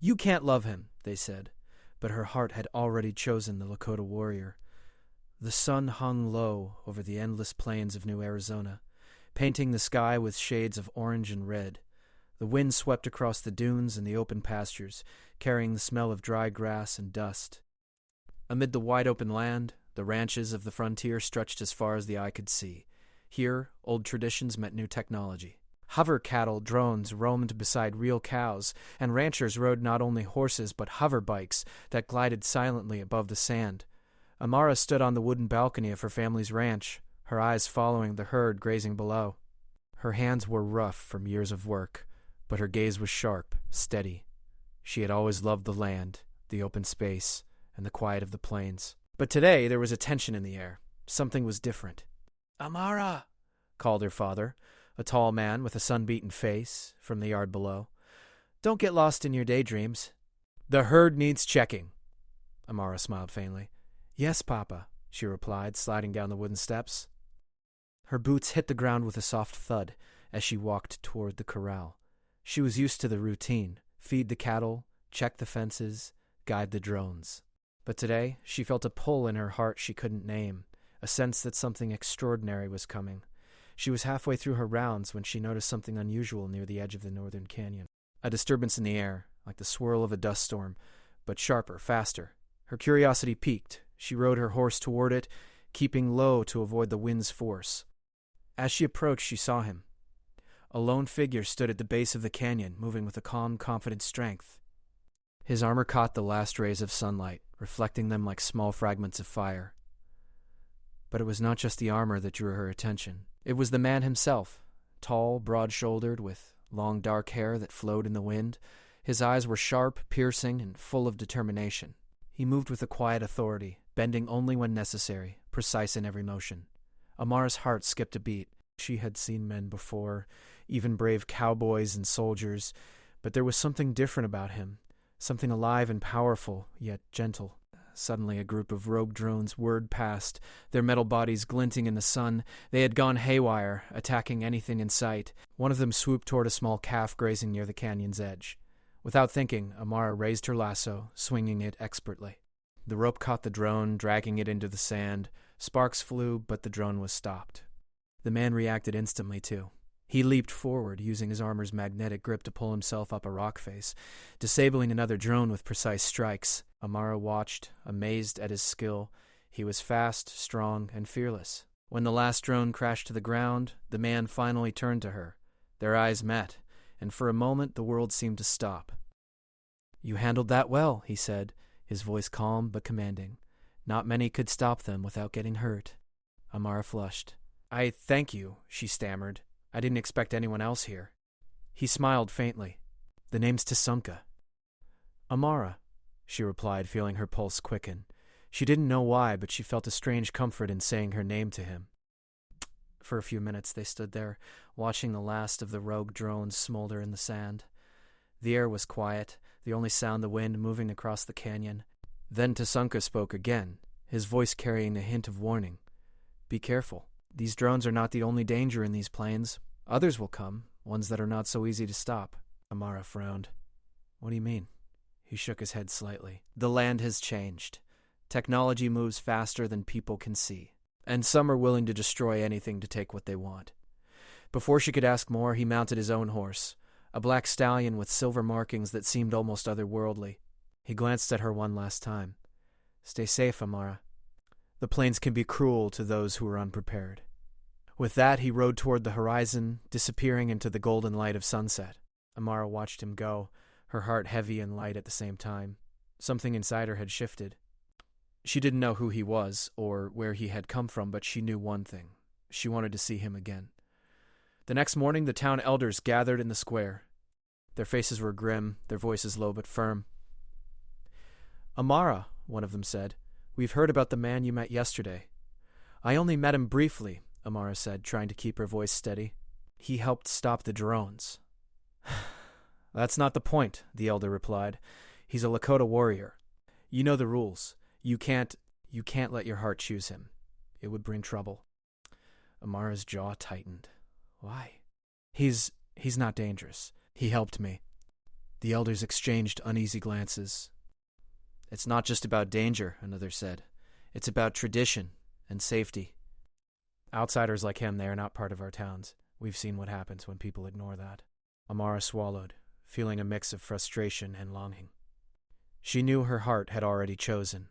"You can't love him," they said, but her heart had already chosen the Lakota warrior. The sun hung low over the endless plains of New Arizona, painting the sky with shades of orange and red. The wind swept across the dunes and the open pastures, carrying the smell of dry grass and dust. Amid the wide-open land, the ranches of the frontier stretched as far as the eye could see. Here, old traditions met new technology. Hover cattle drones roamed beside real cows, and ranchers rode not only horses but hover bikes that glided silently above the sand. Amara stood on the wooden balcony of her family's ranch, her eyes following the herd grazing below. Her hands were rough from years of work, but her gaze was sharp, steady. She had always loved the land, the open space, and the quiet of the plains. But today there was a tension in the air. Something was different. "Amara!" called her father, a tall man with a sun-beaten face, from the yard below. "Don't get lost in your daydreams." "The herd needs checking." Amara smiled faintly. "Yes, Papa," she replied, sliding down the wooden steps. Her boots hit the ground with a soft thud as she walked toward the corral. She was used to the routine: feed the cattle, check the fences, guide the drones. But today, she felt a pull in her heart she couldn't name, a sense that something extraordinary was coming. She was halfway through her rounds when she noticed something unusual near the edge of the northern canyon. A disturbance in the air, like the swirl of a dust storm, but sharper, faster. Her curiosity piqued. She rode her horse toward it, keeping low to avoid the wind's force. As she approached, she saw him. A lone figure stood at the base of the canyon, moving with a calm, confident strength. His armor caught the last rays of sunlight, reflecting them like small fragments of fire. But it was not just the armor that drew her attention. It was the man himself, tall, broad-shouldered, with long dark hair that flowed in the wind. His eyes were sharp, piercing, and full of determination. He moved with a quiet authority, bending only when necessary, precise in every motion. Amara's heart skipped a beat. She had seen men before, even brave cowboys and soldiers, but there was something different about him, something alive and powerful, yet gentle. Suddenly a group of rogue drones whirred past, their metal bodies glinting in the sun. They had gone haywire, attacking anything in sight. One of them swooped toward a small calf grazing near the canyon's edge. Without thinking, Amara raised her lasso, swinging it expertly. The rope caught the drone, dragging it into the sand. Sparks flew, but the drone was stopped. The man reacted instantly, too. He leaped forward, using his armor's magnetic grip to pull himself up a rock face, disabling another drone with precise strikes. Amara watched, amazed at his skill. He was fast, strong, and fearless. When the last drone crashed to the ground, the man finally turned to her. Their eyes met, and for a moment the world seemed to stop. "You handled that well," he said, his voice calm but commanding. "Not many could stop them without getting hurt." Amara flushed. "I thank you," she stammered. "I didn't expect anyone else here." He smiled faintly. "The name's Tasunka." "Amara," she replied, feeling her pulse quicken. She didn't know why, but she felt a strange comfort in saying her name to him. For a few minutes they stood there, watching the last of the rogue drones smolder in the sand. The air was quiet, the only sound the wind moving across the canyon. Then Tasunka spoke again, his voice carrying a hint of warning. "Be careful. These drones are not the only danger in these plains. Others will come, ones that are not so easy to stop." Amara frowned. "What do you mean?" He shook his head slightly. "The land has changed. Technology moves faster than people can see, and some are willing to destroy anything to take what they want." Before she could ask more, he mounted his own horse, a black stallion with silver markings that seemed almost otherworldly. He glanced at her one last time. "Stay safe, Amara. The plains can be cruel to those who are unprepared." With that, he rode toward the horizon, disappearing into the golden light of sunset. Amara watched him go, her heart heavy and light at the same time. Something inside her had shifted. She didn't know who he was or where he had come from, but she knew one thing. She wanted to see him again. The next morning, the town elders gathered in the square. Their faces were grim, their voices low but firm. "Amara," one of them said, "we've heard about the man you met yesterday." "I only met him briefly," Amara said, trying to keep her voice steady. "He helped stop the drones." "That's not the point," the elder replied. "He's a Lakota warrior. You know the rules. You can't let your heart choose him. It would bring trouble." Amara's jaw tightened. "Why?" He's not dangerous. He helped me." The elders exchanged uneasy glances. "It's not just about danger," another said. "It's about tradition and safety. Outsiders like him, they are not part of our towns. We've seen what happens when people ignore that." Amara swallowed, feeling a mix of frustration and longing. She knew her heart had already chosen.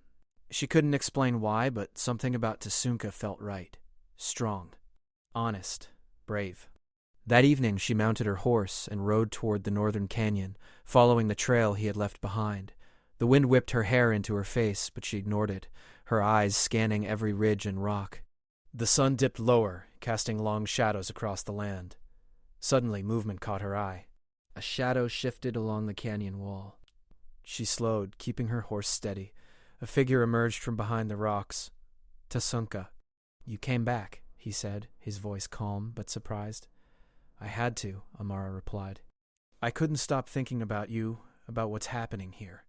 She couldn't explain why, but something about Tsunka felt right. Strong, honest, brave. That evening she mounted her horse and rode toward the northern canyon, following the trail he had left behind. The wind whipped her hair into her face, but she ignored it, her eyes scanning every ridge and rock. The sun dipped lower, casting long shadows across the land. Suddenly, movement caught her eye. A shadow shifted along the canyon wall. She slowed, keeping her horse steady. A figure emerged from behind the rocks. "Tsunka." "You came back," he said, his voice calm but surprised. "I had to," Amara replied. "I couldn't stop thinking about you, about what's happening here."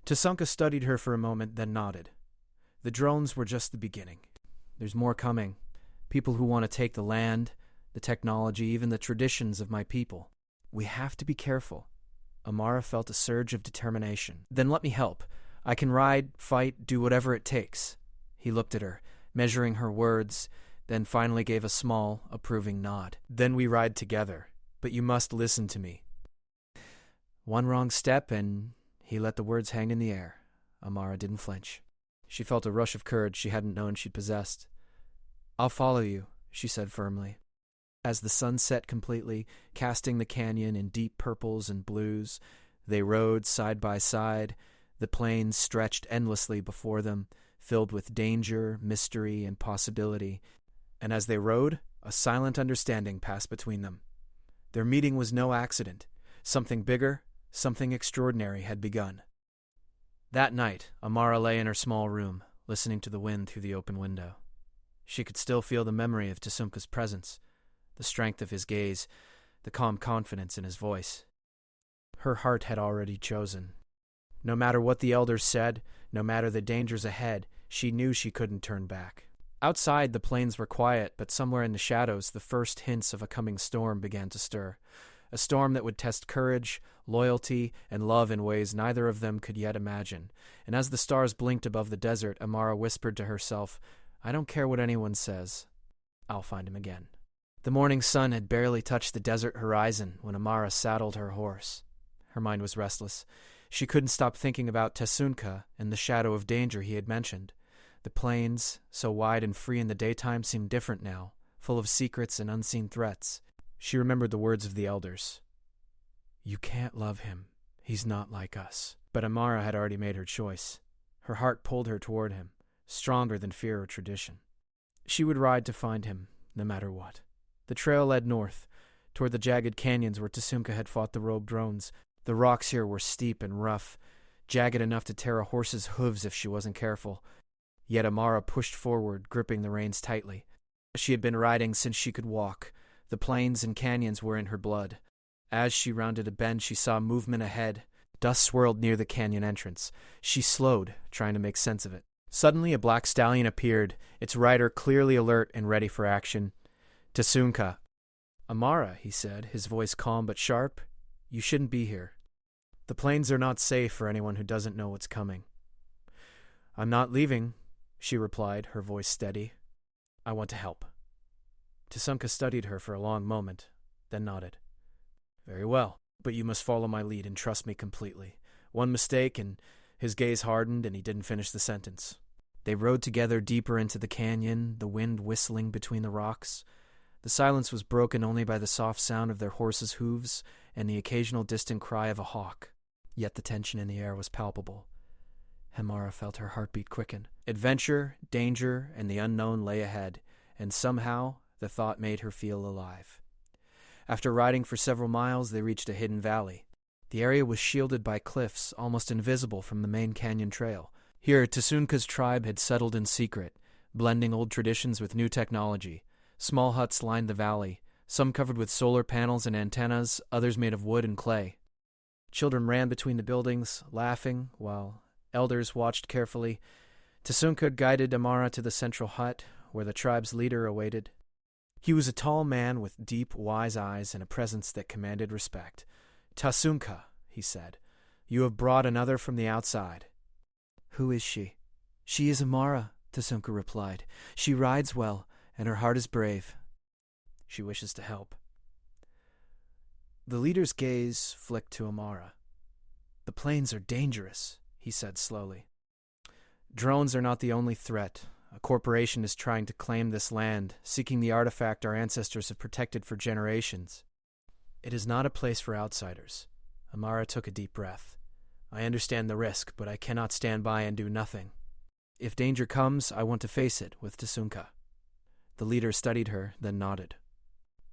Tsunka studied her for a moment, then nodded. "The drones were just the beginning. There's more coming. People who want to take the land, the technology, even the traditions of my people. We have to be careful." Amara felt a surge of determination. "Then let me help. I can ride, fight, do whatever it takes." He looked at her, measuring her words, then finally gave a small, approving nod. "Then we ride together. But you must listen to me." One wrong step, and he let the words hang in the air. Amara didn't flinch. She felt a rush of courage she hadn't known she'd possessed. "I'll follow you," she said firmly. As the sun set completely, casting the canyon in deep purples and blues, they rode side by side. The plains stretched endlessly before them, filled with danger, mystery, and possibility. And as they rode, a silent understanding passed between them. Their meeting was no accident. Something bigger, something extraordinary had begun. That night, Amara lay in her small room, listening to the wind through the open window. She could still feel the memory of Tsunka's presence, the strength of his gaze, the calm confidence in his voice. Her heart had already chosen. No matter what the elders said, no matter the dangers ahead, she knew she couldn't turn back. Outside, the plains were quiet, but somewhere in the shadows, the first hints of a coming storm began to stir. A storm that would test courage, loyalty, and love in ways neither of them could yet imagine. And as the stars blinked above the desert, Amara whispered to herself, "I don't care what anyone says. I'll find him again." The morning sun had barely touched the desert horizon when Amara saddled her horse. Her mind was restless. She couldn't stop thinking about Tsunka and the shadow of danger he had mentioned. The plains, so wide and free in the daytime, seemed different now, full of secrets and unseen threats. She remembered the words of the elders. "You can't love him. He's not like us." But Amara had already made her choice. Her heart pulled her toward him, stronger than fear or tradition. She would ride to find him, no matter what. The trail led north, toward the jagged canyons where Tsunka had fought the rogue drones. The rocks here were steep and rough, jagged enough to tear a horse's hooves if she wasn't careful. Yet Amara pushed forward, gripping the reins tightly. She had been riding since she could walk. The plains and canyons were in her blood. As she rounded a bend, she saw movement ahead. Dust swirled near the canyon entrance. She slowed, trying to make sense of it. Suddenly, a black stallion appeared, its rider clearly alert and ready for action. "Tsunka." "Amara," he said, his voice calm but sharp, "you shouldn't be here. The plains are not safe for anyone who doesn't know what's coming." "I'm not leaving," she replied, her voice steady. "I want to help." Tsunka studied her for a long moment, then nodded. "Very well, but you must follow my lead and trust me completely. One mistake, and..." His gaze hardened, and he didn't finish the sentence. They rode together deeper into the canyon, the wind whistling between the rocks. The silence was broken only by the soft sound of their horses' hooves and the occasional distant cry of a hawk. Yet the tension in the air was palpable. Amara felt her heartbeat quicken. Adventure, danger, and the unknown lay ahead, and somehow the thought made her feel alive. After riding for several miles, they reached a hidden valley. The area was shielded by cliffs, almost invisible from the main canyon trail. Here, Tsunka's tribe had settled in secret, blending old traditions with new technology. Small huts lined the valley, some covered with solar panels and antennas, others made of wood and clay. Children ran between the buildings, laughing, while elders watched carefully. Tsunka guided Amara to the central hut, where the tribe's leader awaited. He was a tall man with deep, wise eyes and a presence that commanded respect. "Tasunka," he said, "you have brought another from the outside." "Who is she?" "She is Amara," Tasunka replied. "She rides well, and her heart is brave. She wishes to help." The leader's gaze flicked to Amara. "The plains are dangerous," he said slowly. "Drones are not the only threat. A corporation is trying to claim this land, seeking the artifact our ancestors have protected for generations. It is not a place for outsiders." Amara took a deep breath. "I understand the risk, but I cannot stand by and do nothing. If danger comes, I want to face it with Tasunka." The leader studied her, then nodded.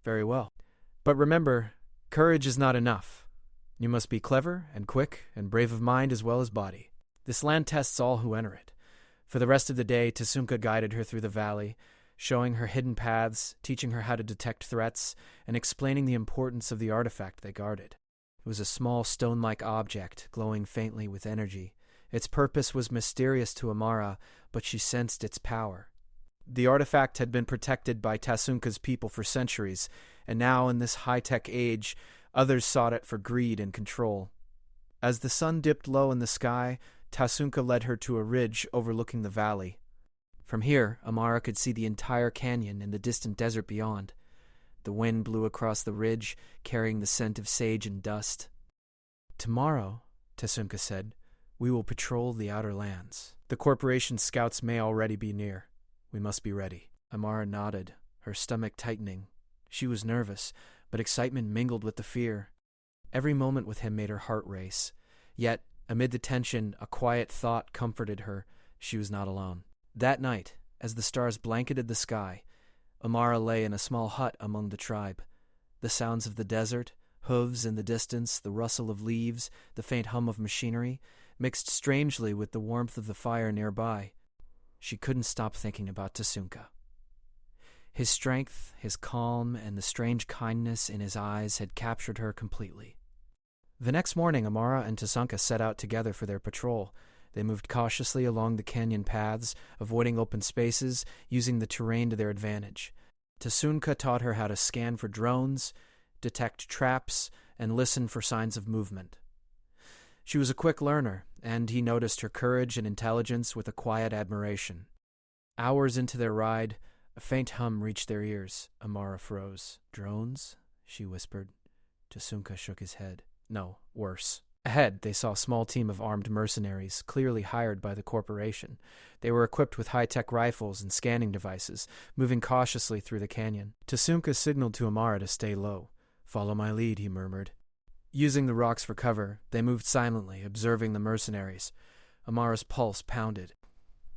"Very well. But remember, courage is not enough. You must be clever and quick and brave of mind as well as body. This land tests all who enter it." For the rest of the day, Tasunka guided her through the valley, showing her hidden paths, teaching her how to detect threats, and explaining the importance of the artifact they guarded. It was a small stone-like object, glowing faintly with energy. Its purpose was mysterious to Amara, but she sensed its power. The artifact had been protected by Tasunka's people for centuries, and now in this high-tech age, others sought it for greed and control. As the sun dipped low in the sky, Tasunka led her to a ridge overlooking the valley. From here, Amara could see the entire canyon and the distant desert beyond. The wind blew across the ridge, carrying the scent of sage and dust. "Tomorrow," Tasunka said, "we will patrol the outer lands. The corporation's scouts may already be near. We must be ready." Amara nodded, her stomach tightening. She was nervous, but excitement mingled with the fear. Every moment with him made her heart race. Yet, amid the tension, a quiet thought comforted her. She was not alone. That night, as the stars blanketed the sky, Amara lay in a small hut among the tribe. The sounds of the desert, hooves in the distance, the rustle of leaves, the faint hum of machinery, mixed strangely with the warmth of the fire nearby. She couldn't stop thinking about Tasunka. His strength, his calm, and the strange kindness in his eyes had captured her completely. The next morning, Amara and Tasunka set out together for their patrol. They moved cautiously along the canyon paths, avoiding open spaces, using the terrain to their advantage. Tasunka taught her how to scan for drones, detect traps, and listen for signs of movement. She was a quick learner, and he noticed her courage and intelligence with a quiet admiration. Hours into their ride, a faint hum reached their ears. Amara froze. "Drones?" she whispered. Tasunka shook his head. No, worse. Ahead, they saw a small team of armed mercenaries, clearly hired by the corporation. They were equipped with high-tech rifles and scanning devices, moving cautiously through the canyon. Tasunka signaled to Amara to stay low. "Follow my lead," he murmured. Using the rocks for cover, they moved silently, observing the mercenaries. Amara's pulse pounded.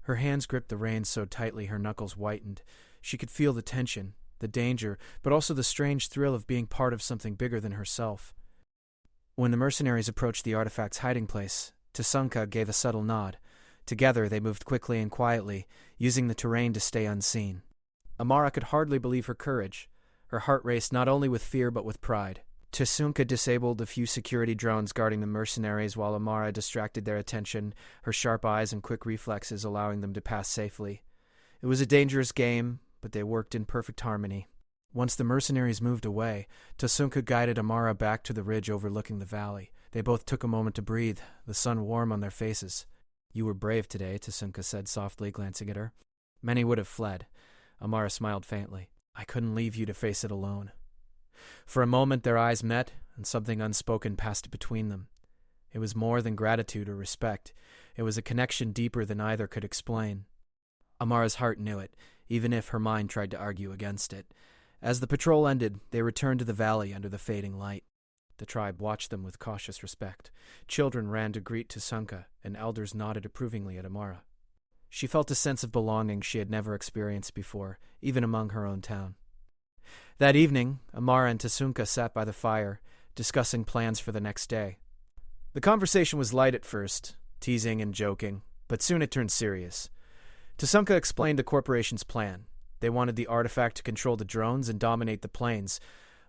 Her hands gripped the reins so tightly her knuckles whitened. She could feel the tension, the danger, but also the strange thrill of being part of something bigger than herself. When the mercenaries approached the artifact's hiding place, Tasunka gave a subtle nod. Together, they moved quickly and quietly, using the terrain to stay unseen. Amara could hardly believe her courage. Her heart raced not only with fear but with pride. Tasunka disabled the few security drones guarding the mercenaries while Amara distracted their attention, her sharp eyes and quick reflexes allowing them to pass safely. It was a dangerous game, but they worked in perfect harmony. Once the mercenaries moved away, Tasunka guided Amara back to the ridge overlooking the valley. They both took a moment to breathe, the sun warm on their faces. "You were brave today," Tasunka said softly, glancing at her. "Many would have fled." Amara smiled faintly. "I couldn't leave you to face it alone." For a moment their eyes met, and something unspoken passed between them. It was more than gratitude or respect. It was a connection deeper than either could explain. Amara's heart knew it, even if her mind tried to argue against it. As the patrol ended, they returned to the valley under the fading light. The tribe watched them with cautious respect. Children ran to greet Tasunka, and elders nodded approvingly at Amara. She felt a sense of belonging she had never experienced before, even among her own town. That evening, Amara and Tasunka sat by the fire, discussing plans for the next day. The conversation was light at first, teasing and joking, but soon it turned serious. Tasunka explained the corporation's plan. They wanted the artifact to control the drones and dominate the plains,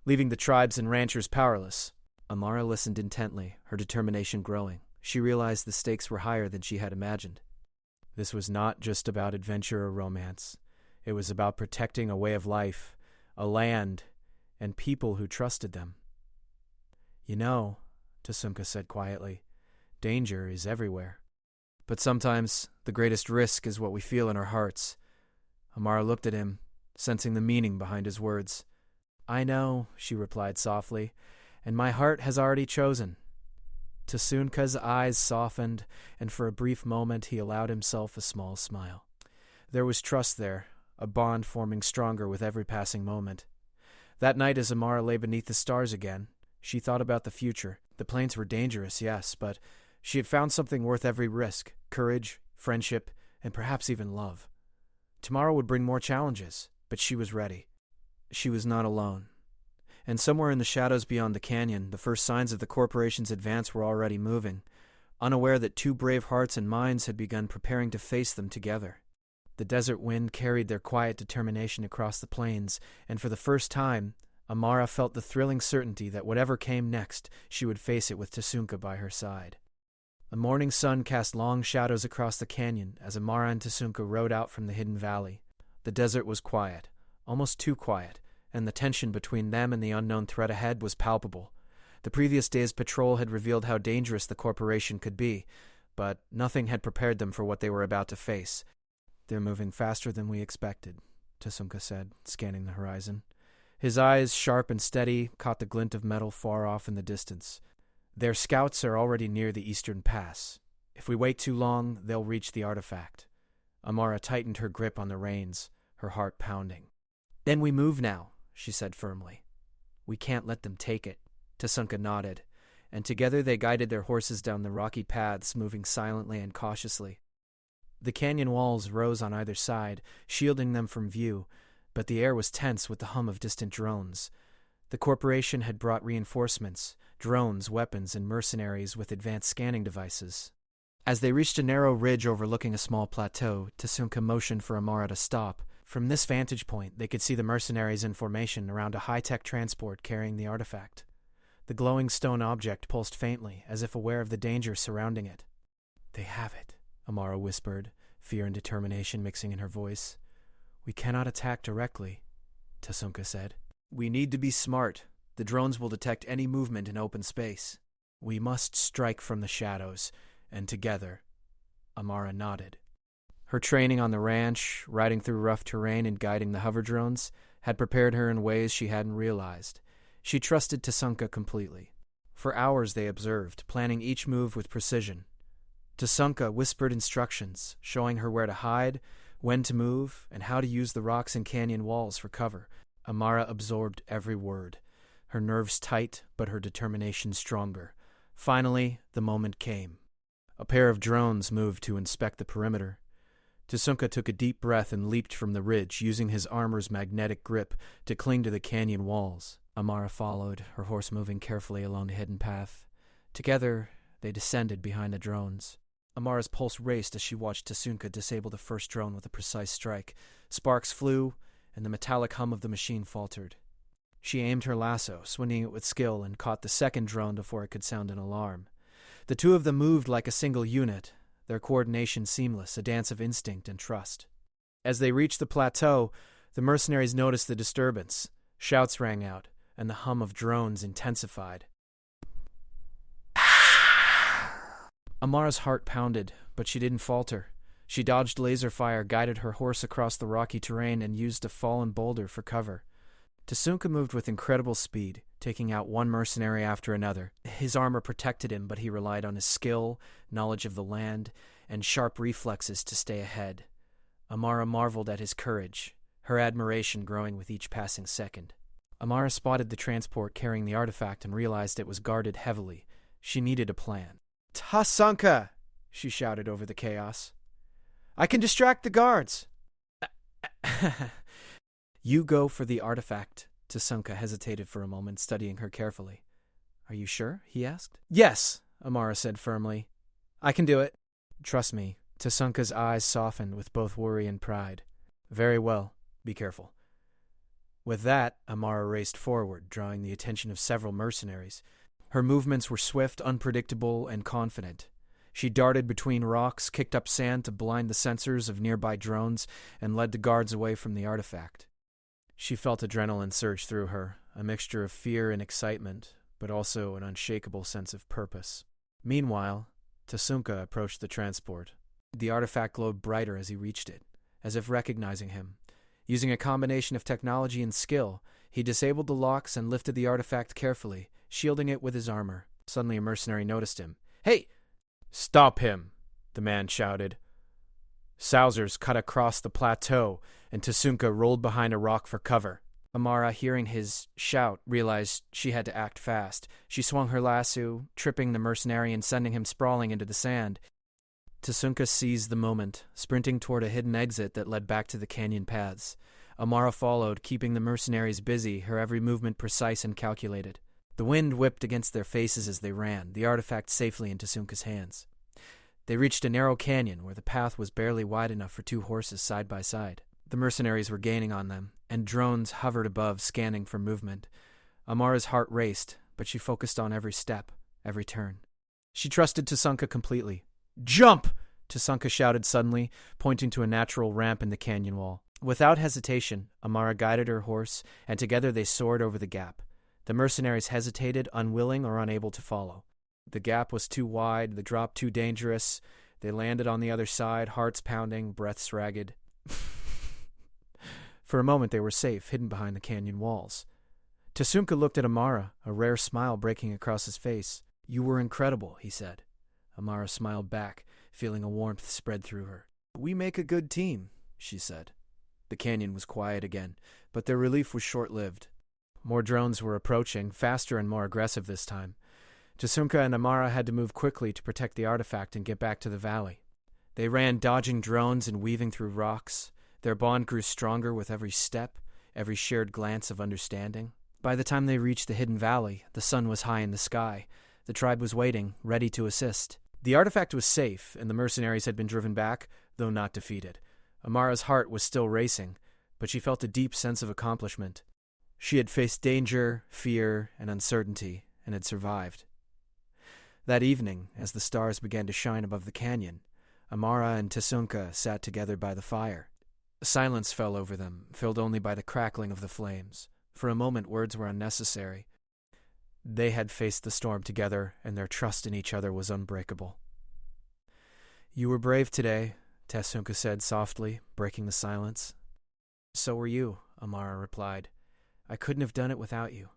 leaving the tribes and ranchers powerless. Amara listened intently, her determination growing. She realized the stakes were higher than she had imagined. This was not just about adventure or romance. It was about protecting a way of life, a land, and people who trusted them. You know, Tasunka said quietly, danger is everywhere. But sometimes the greatest risk is what we feel in our hearts. Amara looked at him, sensing the meaning behind his words. I know, she replied softly, and my heart has already chosen. Tasunka's eyes softened, and for a brief moment he allowed himself a small smile. There was trust there, a bond forming stronger with every passing moment. That night as Amara lay beneath the stars again, she thought about the future. The plains were dangerous, yes, but she had found something worth every risk: courage, friendship, and perhaps even love. Tomorrow would bring more challenges, but she was ready. She was not alone. And somewhere in the shadows beyond the canyon, the first signs of the corporation's advance were already moving, unaware that two brave hearts and minds had begun preparing to face them together. The desert wind carried their quiet determination across the plains, and for the first time, Amara felt the thrilling certainty that whatever came next, she would face it with Tasunka by her side. The morning sun cast long shadows across the canyon as Amara and Tasunka rode out from the hidden valley. The desert was quiet, almost too quiet, and the tension between them and the unknown threat ahead was palpable. The previous day's patrol had revealed how dangerous the corporation could be, but nothing had prepared them for what they were about to face. They're moving faster than we expected, Tasunka said, scanning the horizon. His eyes, sharp and steady, caught the glint of metal far off in the distance. Their scouts are already near the eastern pass. If we wait too long, they'll reach the artifact. Amara tightened her grip on the reins, her heart pounding. Then we move now, she said firmly. We can't let them take it. Tasunka nodded, and together they guided their horses down the rocky paths, moving silently and cautiously. The canyon walls rose on either side, shielding them from view, but the air was tense with the hum of distant drones. The corporation had brought reinforcements, drones, weapons, and mercenaries with advanced scanning devices. As they reached a narrow ridge overlooking a small plateau, Tasunka motioned for Amara to stop. From this vantage point, they could see the mercenaries in formation around a high-tech transport carrying the artifact. The glowing stone object pulsed faintly, as if aware of the danger surrounding it. They have it, Amara whispered, fear and determination mixing in her voice. We cannot attack directly, Tasunka said. We need to be smart. The drones will detect any movement in open space. We must strike from the shadows, and together. Amara nodded. Her training on the ranch, riding through rough terrain and guiding the hover drones, had prepared her in ways she hadn't realized. She trusted Tasunka completely. For hours they observed, planning each move with precision. Tasunka whispered instructions, showing her where to hide, when to move, and how to use the rocks and canyon walls for cover. Amara absorbed every word, her nerves tight but her determination stronger. Finally, the moment came. A pair of drones moved to inspect the perimeter. Tasunka took a deep breath and leaped from the ridge, using his armor's magnetic grip to cling to the canyon walls. Amara followed, her horse moving carefully along the hidden path. Together, they descended behind the drones. Amara's pulse raced as she watched Tasunka disable the first drone with a precise strike. Sparks flew, and the metallic hum of the machine faltered. She aimed her lasso, swinging it with skill, and caught the second drone before it could sound an alarm. The two of them moved like a single unit, their coordination seamless, a dance of instinct and trust. As they reached the plateau, the mercenaries noticed the disturbance. Shouts rang out, and the hum of drones intensified. Amara's heart pounded, but she didn't falter. She dodged laser fire, guided her horse across the rocky terrain, and used a fallen boulder for cover. Tasunka moved with incredible speed, taking out one mercenary after another. His armor protected him, but he relied on his skill, knowledge of the land, and sharp reflexes to stay ahead. Amara marveled at his courage, her admiration growing with each passing second. Amara spotted the transport carrying the artifact and realized it was guarded heavily. She needed a plan. Tasunka! She shouted over the chaos. I can distract the guards! You go for the artifact. Tasunka hesitated for a moment, studying her carefully. Are you sure? He asked. Yes, Amara said firmly. I can do it. Trust me. Tasunka's eyes softened with both worry and pride. Very well. Be careful. With that, Amara raced forward, drawing the attention of several mercenaries. Her movements were swift, unpredictable, and confident. She darted between rocks, kicked up sand to blind the sensors of nearby drones, and led the guards away from the artifact. She felt adrenaline surge through her, a mixture of fear and excitement, but also an unshakable sense of purpose. Meanwhile, Tasunka approached the transport. The artifact glowed brighter as he reached it, as if recognizing him. Using a combination of technology and skill, he disabled the locks and lifted the artifact carefully, shielding it with his armor. Suddenly a mercenary noticed him. "Hey!" "Stop him!" the man shouted. Sousers cut across the plateau, and Tasunka rolled behind a rock for cover. Amara, hearing his shout, realized she had to act fast. She swung her lasso, tripping the mercenary and sending him sprawling into the sand. Tasunka seized the moment, sprinting toward a hidden exit that led back to the canyon paths. Amara followed, keeping the mercenaries busy, her every movement precise and calculated. The wind whipped against their faces as they ran, the artifact safely in Tasunka's hands. They reached a narrow canyon where the path was barely wide enough for 2 horses side by side. The mercenaries were gaining on them, and drones hovered above, scanning for movement. Amara's heart raced, but she focused on every step, every turn. She trusted Tasunka completely. "Jump!" Tasunka shouted suddenly, pointing to a natural ramp in the canyon wall. Without hesitation, Amara guided her horse, and together they soared over the gap. The mercenaries hesitated, unwilling or unable to follow. The gap was too wide, the drop too dangerous. They landed on the other side, hearts pounding, breaths ragged. For a moment they were safe, hidden behind the canyon walls. Tasunka looked at Amara, a rare smile breaking across his face. "You were incredible," he said. Amara smiled back, feeling a warmth spread through her. "We make a good team," she said. The canyon was quiet again, but their relief was short-lived. More drones were approaching, faster and more aggressive this time. Tasunka and Amara had to move quickly to protect the artifact and get back to the valley. They ran, dodging drones and weaving through rocks. Their bond grew stronger with every step, every shared glance of understanding. By the time they reached the hidden valley, the sun was high in the sky. The tribe was waiting, ready to assist. The artifact was safe, and the mercenaries had been driven back, though not defeated. Amara's heart was still racing, but she felt a deep sense of accomplishment. She had faced danger, fear, and uncertainty, and had survived. That evening, as the stars began to shine above the canyon, Amara and Tasunka sat together by the fire. Silence fell over them, filled only by the crackling of the flames. For a moment, words were unnecessary. They had faced the storm together, and their trust in each other was unbreakable. "You were brave today," Tasunka said softly, breaking the silence. "So were you," Amara replied. "I couldn't have done it without you."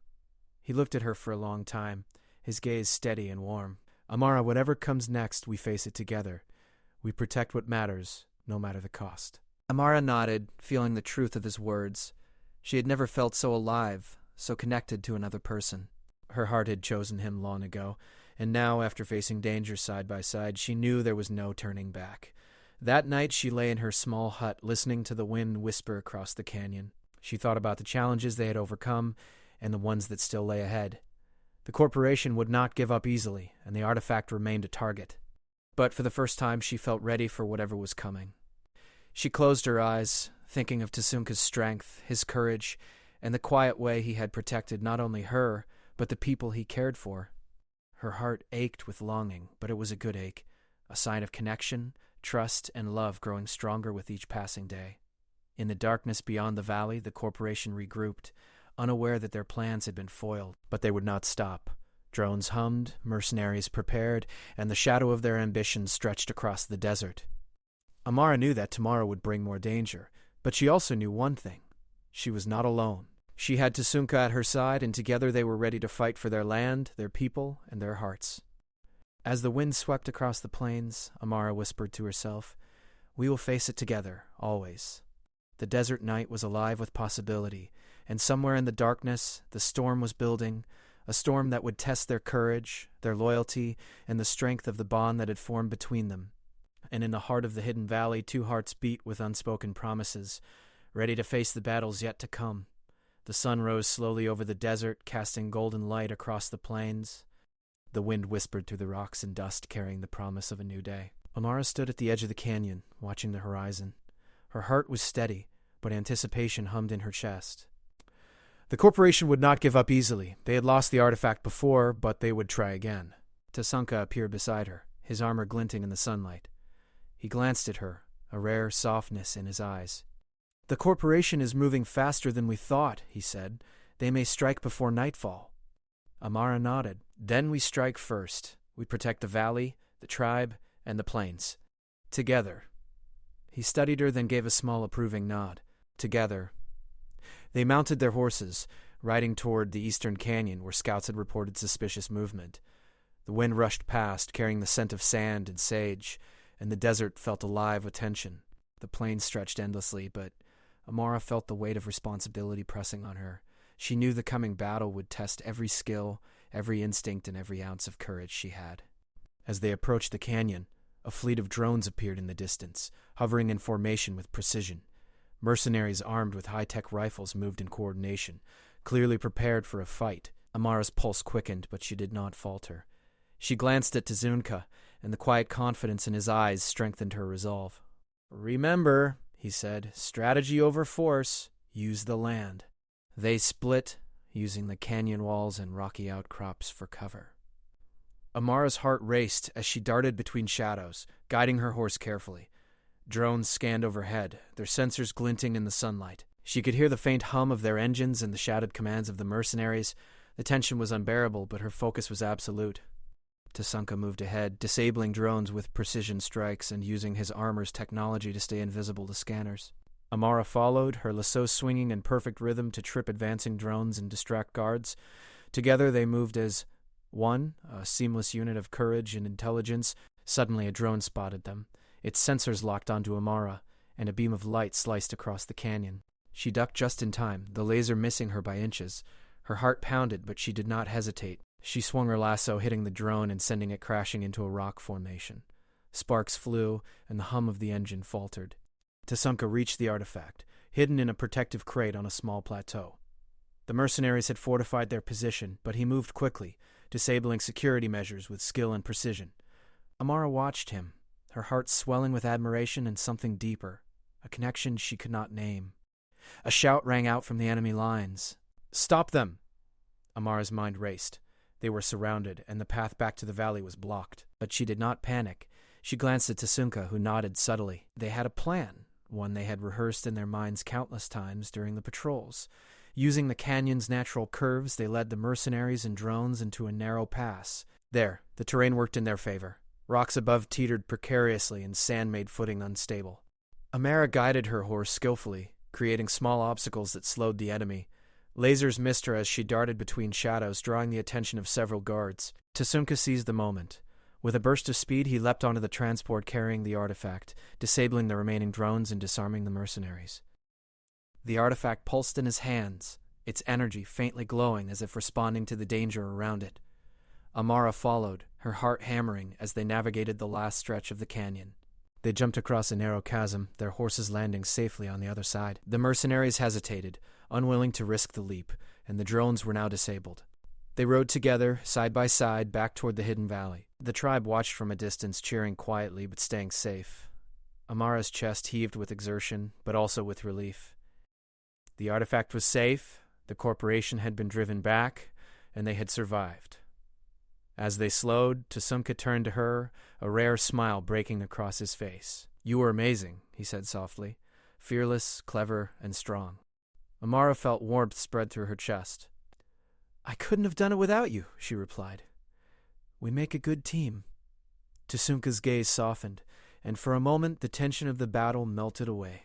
He looked at her for a long time, his gaze steady and warm. "Amara, whatever comes next, we face it together. We protect what matters, no matter the cost." Amara nodded, feeling the truth of his words. She had never felt so alive, so connected to another person. Her heart had chosen him long ago, and now, after facing danger side by side, she knew there was no turning back. That night she lay in her small hut, listening to the wind whisper across the canyon. She thought about the challenges they had overcome and the ones that still lay ahead. The corporation would not give up easily, and the artifact remained a target. But for the first time she felt ready for whatever was coming. She closed her eyes, thinking of Tasunka's strength, his courage, and the quiet way he had protected not only her, but the people he cared for. Her heart ached with longing, but it was a good ache, a sign of connection, trust, and love growing stronger with each passing day. In the darkness beyond the valley, the corporation regrouped, unaware that their plans had been foiled, but they would not stop. Drones hummed, mercenaries prepared, and the shadow of their ambitions stretched across the desert. Amara knew that tomorrow would bring more danger, but she also knew one thing. She was not alone. She had Tasunka at her side, and together they were ready to fight for their land, their people, and their hearts. As the wind swept across the plains, Amara whispered to herself, "We will face it together, always." The desert night was alive with possibility, and somewhere in the darkness, the storm was building, a storm that would test their courage, their loyalty, and the strength of the bond that had formed between them. And in the heart of the hidden valley, 2 hearts beat with unspoken promises, ready to face the battles yet to come. The sun rose slowly over the desert, casting golden light across the plains. The wind whispered through the rocks and dust, carrying the promise of a new day. Amara stood at the edge of the canyon, watching the horizon. Her heart was steady, but anticipation hummed in her chest. The corporation would not give up easily. They had lost the artifact before, but they would try again. Tasunka appeared beside her, his armor glinting in the sunlight. He glanced at her, a rare softness in his eyes. "The corporation is moving faster than we thought," he said. "They may strike before nightfall." Amara nodded. "Then we strike first. We protect the valley, the tribe, and the plains. Together." He studied her, then gave a small approving nod. "Together." They mounted their horses, riding toward the eastern canyon where scouts had reported suspicious movement. The wind rushed past, carrying the scent of sand and sage, and the desert felt alive with tension. The plains stretched endlessly, but Amara felt the weight of responsibility pressing on her. She knew the coming battle would test every skill, every instinct, and every ounce of courage she had. As they approached the canyon, a fleet of drones appeared in the distance, hovering in formation with precision. Mercenaries armed with high-tech rifles moved in coordination, clearly prepared for a fight. Amara's pulse quickened, but she did not falter. She glanced at Tazunka, and the quiet confidence in his eyes strengthened her resolve. "Remember," he said, "strategy over force. Use the land." They split, using the canyon walls and rocky outcrops for cover. Amara's heart raced as she darted between shadows, guiding her horse carefully. Drones scanned overhead, their sensors glinting in the sunlight. She could hear the faint hum of their engines and the shouted commands of the mercenaries. The tension was unbearable, but her focus was absolute. Tazunka moved ahead, disabling drones with precision strikes and using his armor's technology to stay invisible to scanners. Amara followed, her lasso swinging in perfect rhythm to trip advancing drones and distract guards. Together they moved as one, a seamless unit of courage and intelligence. Suddenly a drone spotted them. Its sensors locked onto Amara, and a beam of light sliced across the canyon. She ducked just in time, the laser missing her by inches. Her heart pounded, but she did not hesitate. She swung her lasso, hitting the drone and sending it crashing into a rock formation. Sparks flew, and the hum of the engine faltered. Tazunka reached the artifact, hidden in a protective crate on a small plateau. The mercenaries had fortified their position, but he moved quickly, disabling security measures with skill and precision. Amara watched him, her heart swelling with admiration and something deeper, a connection she could not name. A shout rang out from the enemy lines. "Stop them!" Amara's mind raced. They were surrounded, and the path back to the valley was blocked. But she did not panic. She glanced at Tazunka, who nodded subtly. They had a plan, one they had rehearsed in their minds countless times during the patrols. Using the canyon's natural curves, they led the mercenaries and drones into a narrow pass. There, the terrain worked in their favor. Rocks above teetered precariously, and sand made footing unstable. Amara guided her horse skillfully, creating small obstacles that slowed the enemy. Lasers missed her as she darted between shadows, drawing the attention of several guards. Tazunka seized the moment. With a burst of speed, he leapt onto the transport carrying the artifact, disabling the remaining drones and disarming the mercenaries. The artifact pulsed in his hands, its energy faintly glowing as if responding to the danger around it. Amara followed, her heart hammering as they navigated the last stretch of the canyon. They jumped across a narrow chasm, their horses landing safely on the other side. The mercenaries hesitated, unwilling to risk the leap, and the drones were now disabled. They rode together, side by side, back toward the hidden valley. The tribe watched from a distance, cheering quietly but staying safe. Amara's chest heaved with exertion, but also with relief. The artifact was safe, the corporation had been driven back, and they had survived. As they slowed, Tazunka turned to her, a rare smile breaking across his face. "You were amazing," he said softly, "fearless, clever, and strong." Amara felt warmth spread through her chest. "I couldn't have done it without you," she replied. "We make a good team." Tazunka's gaze softened, and for a moment the tension of the battle melted away.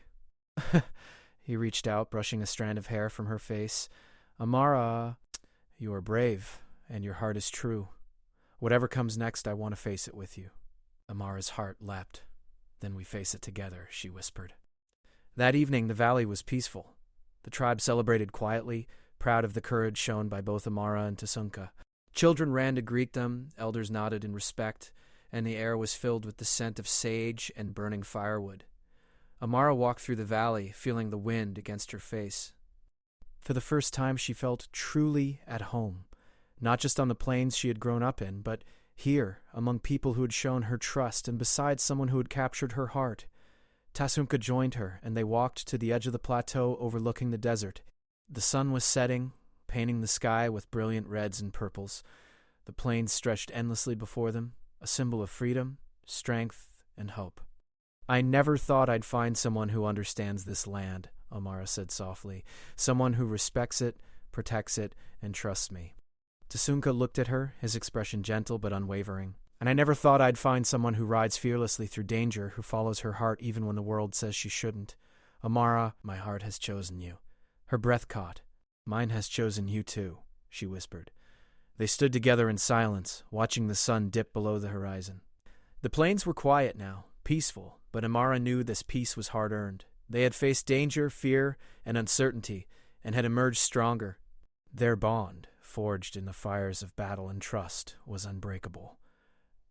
He reached out, brushing a strand of hair from her face. "Amara, you are brave, and your heart is true. Whatever comes next, I want to face it with you." Amara's heart leapt. "Then we face it together," she whispered. That evening, the valley was peaceful. The tribe celebrated quietly, proud of the courage shown by both Amara and Tazunka. Children ran to greet them, elders nodded in respect, and the air was filled with the scent of sage and burning firewood. Amara walked through the valley, feeling the wind against her face. For the first time, she felt truly at home, not just on the plains she had grown up in, but here, among people who had shown her trust and beside someone who had captured her heart. Tazunka joined her, and they walked to the edge of the plateau overlooking the desert. The sun was setting, painting the sky with brilliant reds and purples. The plains stretched endlessly before them, a symbol of freedom, strength, and hope. "I never thought I'd find someone who understands this land," Amara said softly. "Someone who respects it, protects it, and trusts me." Tasunka looked at her, his expression gentle but unwavering. And I never thought I'd find someone who rides fearlessly through danger, who follows her heart even when the world says she shouldn't. Amara, my heart has chosen you. Her breath caught. Mine has chosen you too, she whispered. They stood together in silence, watching the sun dip below the horizon. The plains were quiet now, peaceful, but Amara knew this peace was hard-earned. They had faced danger, fear, and uncertainty, and had emerged stronger. Their bond, forged in the fires of battle and trust, was unbreakable.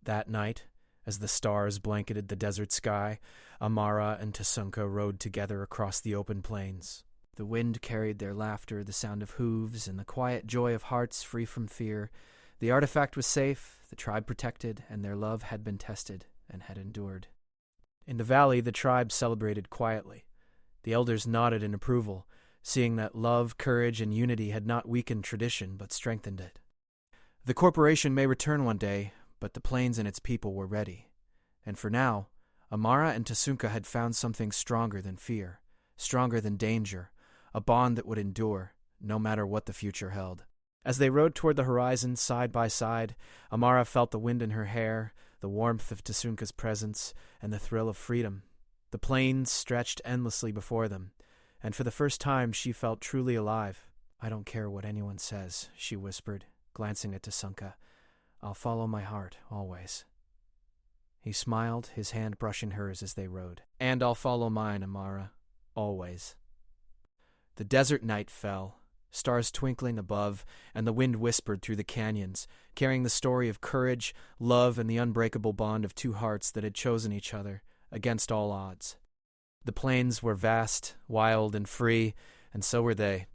That night, as the stars blanketed the desert sky, Amara and Tasunka rode together across the open plains. The wind carried their laughter, the sound of hooves, and the quiet joy of hearts free from fear. The artifact was safe, the tribe protected, and their love had been tested and had endured. In the valley, the tribe celebrated quietly. The elders nodded in approval, seeing that love, courage, and unity had not weakened tradition but strengthened it. The corporation may return one day, but the plains and its people were ready. And for now, Amara and Tasunka had found something stronger than fear, stronger than danger, a bond that would endure, no matter what the future held. As they rode toward the horizon, side by side, Amara felt the wind in her hair, the warmth of Tasunka's presence, and the thrill of freedom. The plains stretched endlessly before them, and for the first time she felt truly alive. "I don't care what anyone says," she whispered, glancing at Tasunka. "I'll follow my heart, always." He smiled, his hand brushing hers as they rode. "And I'll follow mine, Amara, always." The desert night fell, stars twinkling above, and the wind whispered through the canyons, carrying the story of courage, love, and the unbreakable bond of two hearts that had chosen each other, against all odds. The plains were vast, wild, and free, and so were they.